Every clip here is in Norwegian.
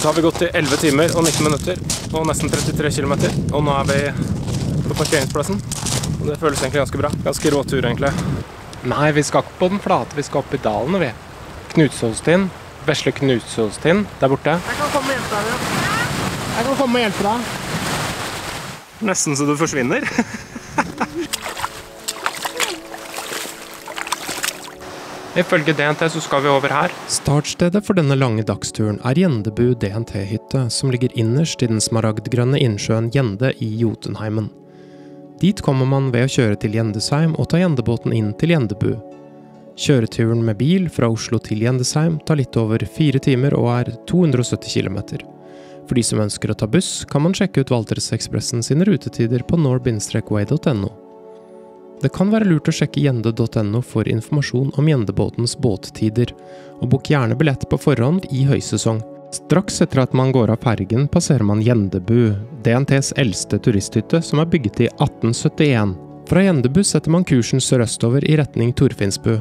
Så har vi gått i 11 timer og 19 minutter og nesten 33 kilometer. Og nå er vi på parkeringsplassen. Og det føles egentlig ganske bra. Ganske rå tur egentlig. Nei, vi skal ikke på den flate, vi skal opp i dalen, vi. Knutsålstien. Vesle Knutsålstien der borte. Jeg kan komme og hjelpe deg. Jeg kan komme og hjelpe deg. Nesten så du forsvinner. Ifølge DNT så skal vi over her. Startstedet for denne lange dagsturen er Gjendebu DNT-hytte, som ligger innerst i den smaragdgrønne innsjøen Gjende i Jotunheimen. Dit kommer man ved å kjøre til Gjendesheim og ta Gjendebåten inn til Gjendebu. Kjøreturen med bil fra Oslo til Gjendesheim tar litt over 4 timer og er 270 kilometer. For de som ønsker å ta buss, kan man sjekke ut Valdresekspressen sine rutetider på nor-way.no. Det kan være lurt å sjekke gjende.no for informasjon om Gjendebåtens båttider, og bok gjerne billett på forhånd i høysesong. Straks etter at man går av fergen passerer man Gjendebu, DNTs eldste turisthytte som er bygget i 1871. Fra Gjendebu setter man kursen sørøstover i retning Torfinnsbu.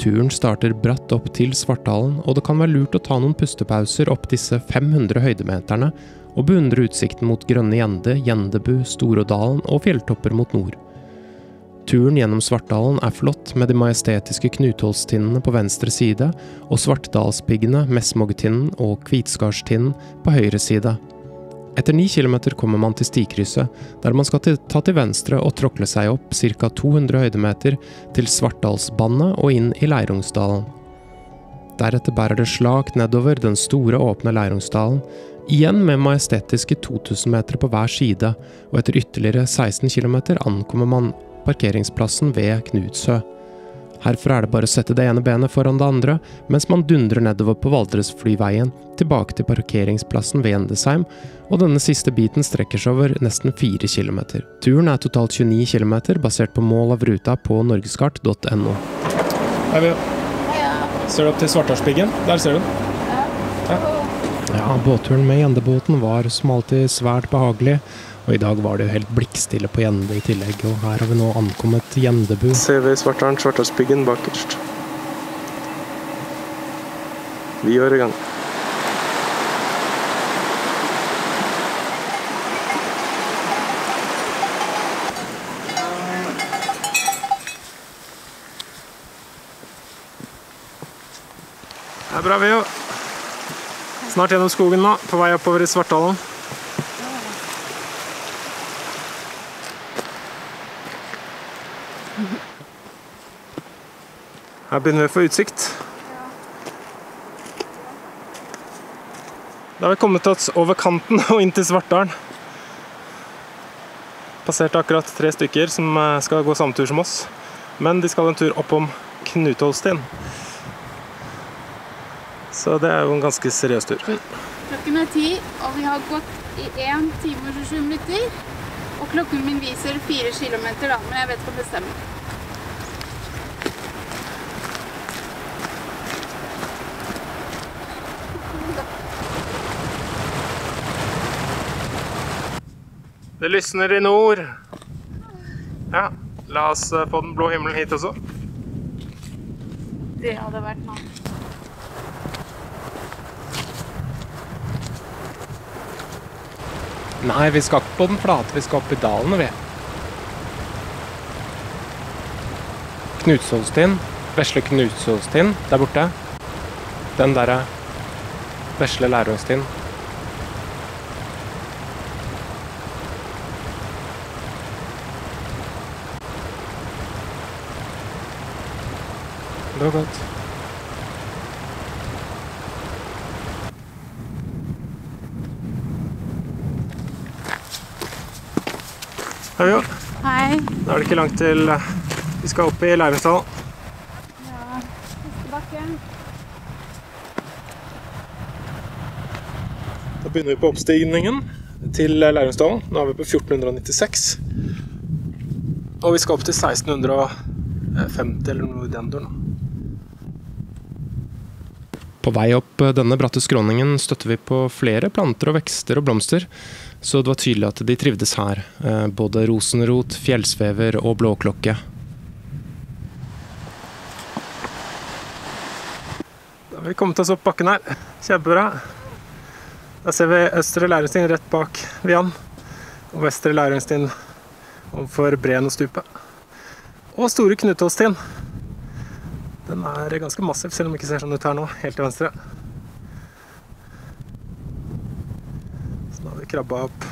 Turen starter bratt opp til Svartdalen, og det kan være lurt å ta noen pustepauser opp disse 500 høydemeterne og beundre utsikten mot Grønne Gjende, Gjendebu, Storådalen og fjelltopper mot nord. Turen gjennom Svartdalen er flott med de majestetiske Knutholstinnene på venstre side og Svartdalspiggene, Messmogtinnen og Kvitskardstinnen på høyre side. Etter 9 kilometer kommer man til stikrysset, der man skal ta til venstre og tråkle seg opp ca. 200 høydemeter til Svartdalsbandet og inn i Leirungsdalen. Deretter bærer det slakt nedover den store åpne Leirungsdalen, igjen med majestetiske 2000 meter på hver side, og etter ytterligere 16 kilometer ankommer man parkeringsplassen ved Knutsø. Herfra er det bare å sette det ene benet foran det andre, mens man dundrer nedover på Valdresflyveien, tilbake til parkeringsplassen ved Gjendesheim, og denne siste biten strekker seg over nesten 4 kilometer. Turen er totalt 29 kilometer, basert på mål av ruta på norgeskart.no. Hei, vi. Ser du opp til Svartdalspiggen? Der ser du den. Ja, båtturen med Gjendebåten var som alltid svært behagelig, og i dag var det jo helt blikkstille på Gjende i tillegg, og her har vi nå ankommet Gjendebu. Ser vi Svartdalspiggen bakerst. Vi var i gang. Det er bra, vi jo. Snart gjennom skogen nå, på vei oppover i Svartdalen. Her begynner vi å få utsikt. Da har vi kommet oss over kanten og inn til Svartdalen. Passerte akkurat 3 stykker som skal gå samme tur som oss. Men de skal en tur opp om Knutholstien. Så det er jo en ganske seriøs tur. Klokken er 10, og vi har gått i 1 time og 27 minutter. Og klokken min viser 4 kilometer da, men jeg vet ikke om det stemmer. Det lysner i nord. Ja, la oss få den blå himmelen hit også. Det hadde vært noe. Nei, vi skal ikke på den flate, vi skal opp i dalen, vi. Knutsålstien, Vesle Knutsålstien, der borte. Den der Vesle Leirungsstien. Det var godt. Hei jo. Hei. Da er det ikke langt til vi skal opp i Leirungsdalen. Ja, siste bakken. Da begynner vi på oppstigningen til Leirungsdalen. Nå er vi på 1496. Og vi skal opp til 1650 eller noe i den duren. På vei opp denne bratte skråningen støtter vi på flere planter og vekster og blomster, så det var tydelig at de trivdes her. Både rosenrot, fjellsvever og blåklokke. Da har vi kommet oss opp bakken her. Kjempebra. Da ser vi Østre Læringstien rett bak Vian, og Vestre Læringstien overfor Breen og Stupet. Og Store Knutåstien. Den er ganske massiv, selv om det ikke ser sånn ut her nå, helt til venstre. Så nå har vi krabba opp.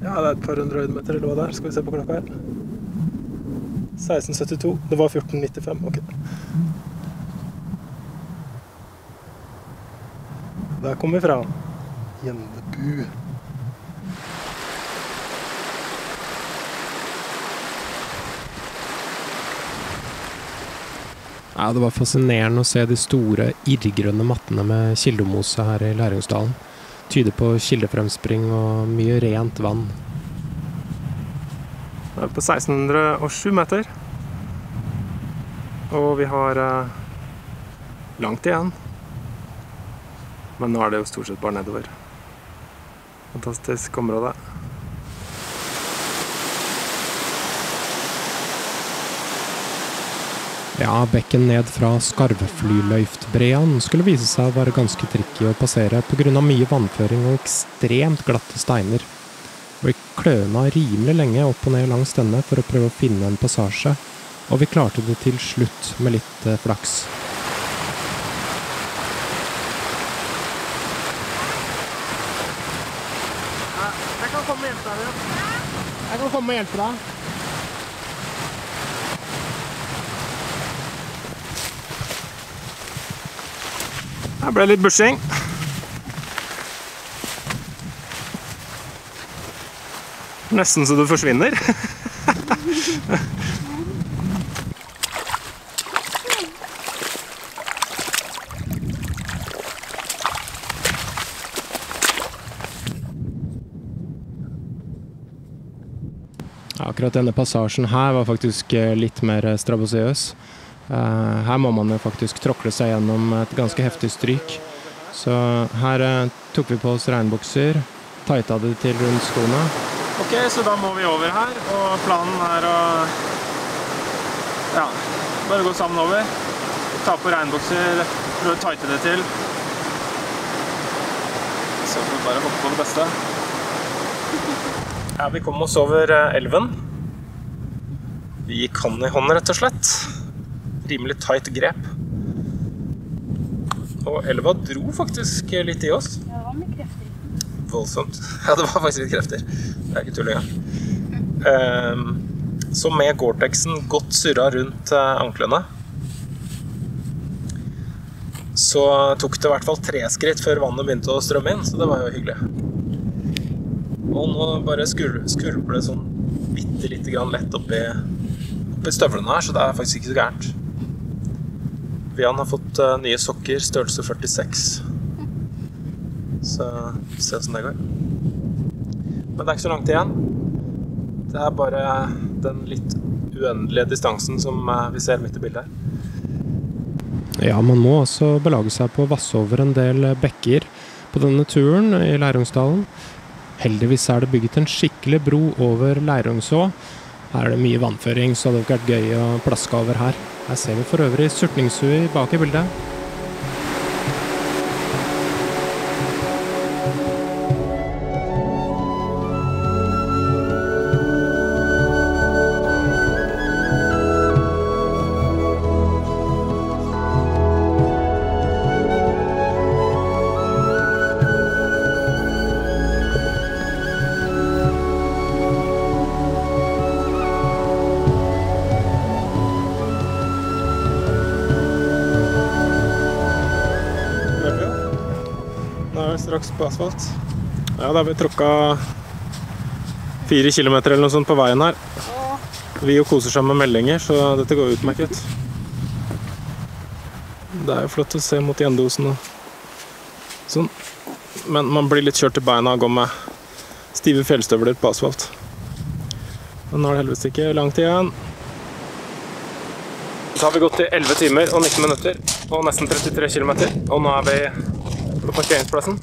Ja, det er et par hundre høydemeter eller hva det er. Skal vi se på klokka her. 16,72. Det var 14,95. Ok. Der kommer vi fra. Gjendebu. Ja, det var fascinerende å se de store irrgrønne mattene med kildomose her i Læringsdalen. Tyder på kildefremspring og mye rent vann. Vi er på 1607 meter. Og vi har langt igjen. Men nå er det jo stort sett bare nedover. Fantastisk område. Ja, bekken ned fra Skarvflyløyftbrean skulle vise seg å være ganske tricky å passere på grunn av mye vannføring og ekstremt glatte steiner. Vi kløna rimelig lenge opp og ned langs denne for å prøve å finne en passasje, og vi klarte det til slutt med litt flaks. Jeg kan komme og hjelpe deg. Jeg kan komme og hjelpe deg. Her ble det litt bushing. Nesten så du forsvinner. Akkurat denne passasjen her var faktisk litt mer strabasiøs. Her må man jo faktisk tråkle seg gjennom et ganske heftig stryk. Så her tok vi på oss regnbukser, tighta det til rundt skoene. Ok, så da må vi over her, og planen er å bare gå sammen over. Ta på regnbukser, prøve å tighte det til. Så får vi bare hoppe på det beste. Ja, vi kom oss over elven. Vi gikk hånd i hånd rett og slett. Rimelig tight grep. Og elva dro faktisk litt i oss. Ja, det var mye krefter. Voldsomt. Ja, det var faktisk litt krefter. Det er ikke tull engang. Så med Gore-Texen godt surra rundt anklene, så tok det i hvert fall 3 skritt før vannet begynte å strømme inn, så det var jo hyggelig. Og nå bare skulper det sånn bitte lite grann lett oppi støvlene her, så det er faktisk ikke så gærent. Vian har fått nye sokker, størrelse 46. Så se hvordan det går. Men det er ikke så langt igjen. Det er bare den litt uendelige distansen som vi ser midt i bildet her. Ja, man må også belage seg på å vasse over en del bekker på denne turen i Leirungsdalen. Heldigvis er det bygget en skikkelig bro over Leirungså. Her er det mye vannføring, så det hadde vært gøy å plaske over her. Her ser vi for øvrig Surtningsui bak i bildet. Straks på asfalt. Ja, da har vi tråkket 4 kilometer eller noe sånt på veien her. Vi jo koser seg med meldinger, så dette går utmerket. Det er jo flott å se mot Gjendeosen og sånn. Men man blir litt kjørt i beina og går med stive fjellstøvler på asfalt. Men nå er det heldigvis ikke langt igjen. Så har vi gått i 11 timer og 19 minutter og nesten 33 kilometer. Og nå er vi på parkeringsplassen.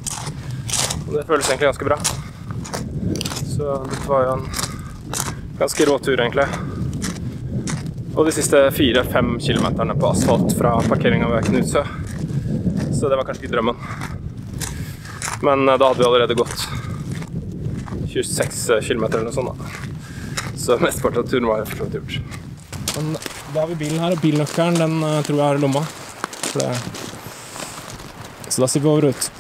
Og det føles egentlig ganske bra. Så dette var jo en ganske rå tur egentlig. Og de siste 4-5 kilometerne på asfalt fra parkeringen ved Knutsø. Så det var kanskje ikke drømmen. Men da hadde vi allerede gått 26 kilometer eller noe sånt da. Så mesteparten av turen var jeg forstått gjort. Men da har vi bilen her, og bilnøkkelen den tror jeg har i lomma. Så da sier vi over ut.